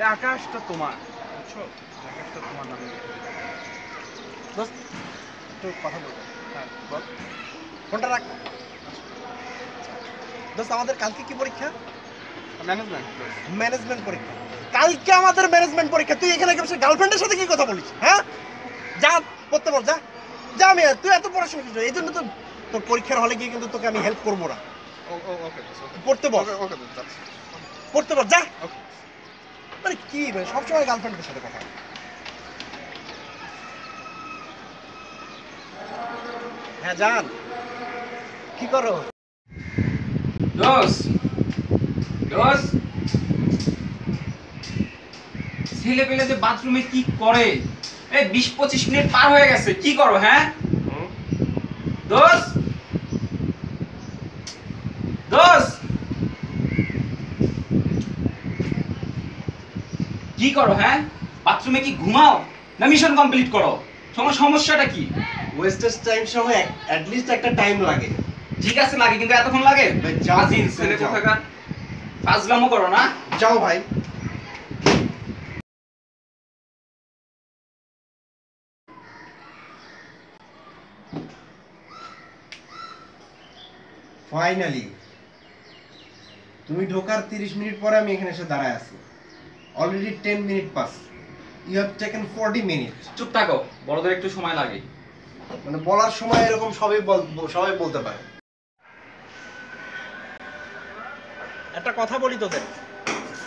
এই আকাশটা তোমার, বুঝছো? আকাশটা তোমার নামে লিখে দিতে। দোস্ত একটু কথা বলবো। হ্যাঁ বল। ফোনটা রাখ। দোস্ত আমাদের কালকে কি পরীক্ষা? ম্যানেজমেন্ট। ম্যানেজমেন্ট পরীক্ষা। কালকে আমাদের ম্যানেজমেন্ট পরীক্ষা, তুই এখানে বসে গার্লফ্রেন্ডের সাথে কি কথা বলিস? হ্যাঁ যা পড়তে বল, যা যা। আমি তুই এত পড়াশোনা করছিস, এই জন্য তো তোর পরীক্ষার হলে গিয়ে কিন্তু তোকে আমি হেল্প করবো না। ওকে পড়তে বল, ওকে যাচ্ছি। পড়তে বল, যা। ওকে। মানে কি মানে সবসময় গার্লফ্রেন্ডের সাথে কথা? হ্যাঁ জান, কি করো? দোস্ত দোস্ত, ছেলে পেলে যে বাথরুমে কি করে? এই 20-25 মিনিট পার হয়ে গেছে, কি করো? হ্যাঁ দোস্ত, দোস্ত কি করো? হ্যাঁ বাথরুমে কি ঘুমাও না মিশন কমপ্লিট করো? তোমার সমস্যাটা কি? ওয়েস্টেজ টাইম সহ অ্যাট লিস্ট একটা টাইম লাগে। ঠিক আছে লাগে, কিন্তু এতক্ষণ লাগে? যাও, আজিল ছেলে যাও। কোথাকার, ফাজলামো করো না। যাও ভাই। ফাইনালি তুমি ঢোকার 30 মিনিট পরে আমি এখানে এসে দাঁড়ায় আছি। Already 10 minute pass. You have taken 40 minute. চুপ থাকো, বড়দের একটু সময় লাগে। মানে বলার সময় এরকম সবাই বলতে পারে। একটা কথা বলি তোদের,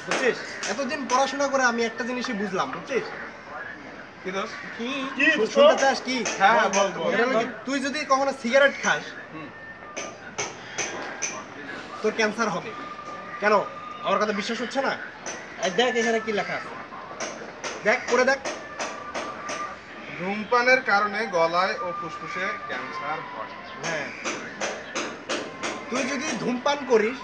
বুঝছিস? এতদিন পড়াশোনা করে আমি একটা জিনিসই বুঝলাম, বুঝছিস? কি দোষ? কি শুনতে চাস কি? হ্যাঁ বল বল। এটা হলো কি, তুই যদি কখনো সিগারেট খাস তোর ক্যান্সার হবে। কেন? আমার কথা বিশ্বাস হচ্ছে না? এই দেখ এখানে কি লেখা আছে, দেখ পড়ে দেখ। ধূমপানের কারণে গলায় ও ফুসফুসে ক্যান্সার হয়। হ্যাঁ, তুই যদি ধূমপান করিস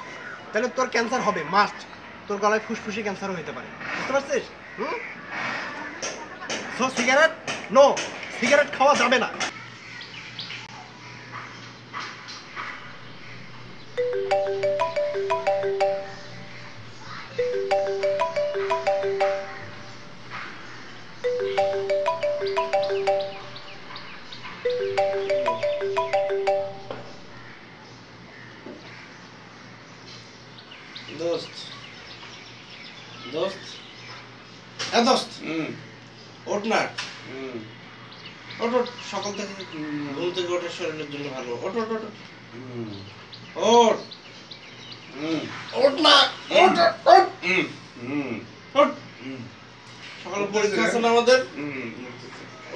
তাহলে তোর ক্যান্সার হবে মাস্ট। তোর গলায় ফুসফুসে ক্যান্সারও হতে পারে, বুঝতে পারছিস? সো সিগারেট নো, সিগারেট খাওয়া যাবে না। দোস্ত দোস্ত দোস্ত ওঠ না, ওঠ ওঠ। সকাল থেকে ঘুম থেকে ওঠার শরীরের জন্য ভালো। ওঠ ওঠ ওঠ ওঠ ওঠ না, ওঠ ওঠ ওঠ। সকালে পরীক্ষা আছে না আমাদের?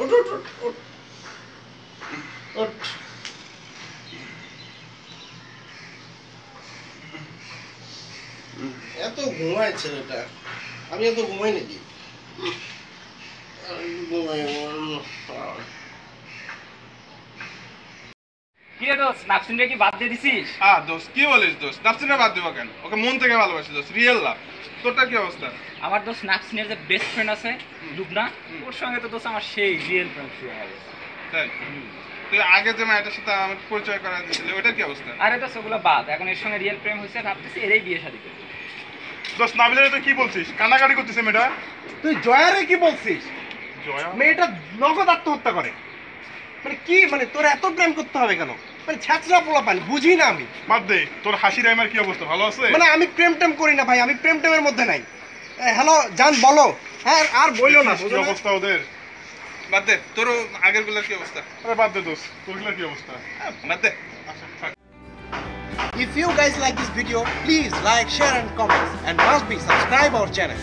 ওঠ ওঠ ওঠ ওঠ ওঠ। এত ঘুমায় ছেলেটা, আমি এত ঘুমাই নাকি? কি রে দোস্ত, নাফসিনরে কি বাদ দিয়ে দিছিস? দোষ কি বলিস? দোষ নাফসিনটা বাদ দিব কেন? ওকে মন থেকে ভালোবাসি দোষ, রিয়েল লাভ। তোরটা কি অবস্থা? আমার দোস্ত নাফসিনের যে বেস্ট ফ্রেন্ড আছে লুবনা, ওর সঙ্গে তো দোস্ত আমার সেই রিয়েল ফ্রেন্ড শুরু হয়ে গেছে। তাই? তুই আগে যে মেয়েটার সাথে আমাকে পরিচয় করা দিয়েছিলি ওটার কি অবস্থা? আরে দোস্ত ওগুলো বাদ, এখন এর সঙ্গে রিয়েল প্রেম হয়েছে, ভাবতেছি এরই বিয়ে শাদী করবো। দোষ নাবিলের তুই কি বলছিস? কান্নাকাটি করতেছে মেয়েটা। তুই জয়ারে কি বলছিস? জয়া? মেয়েটা নগদ আত্মহত্যা করে। মানে কি, মানে তোর এত প্রেম করতে হবে কেন? মানে ছ্যাচরা পোলা পানি বুঝি না আমি। বাদ দে, তোর হাসি রাইমার কি অবস্থা? ভালো আছে? মানে আমি প্রেম টেম করি না ভাই, আমি প্রেম টেমের মধ্যে নাই। হ্যালো জান বলো। হ্যাঁ আর বইলো না। কি অবস্থা ওদের? বাদ দে, তোর আগের গুলার কি অবস্থা? আরে বাদ দে দোষ, তোর গুলার কি অবস্থা? বাদ দে। আচ্ছা থাক। If you guys like this video, please like, share and comment, and must be subscribe our channel.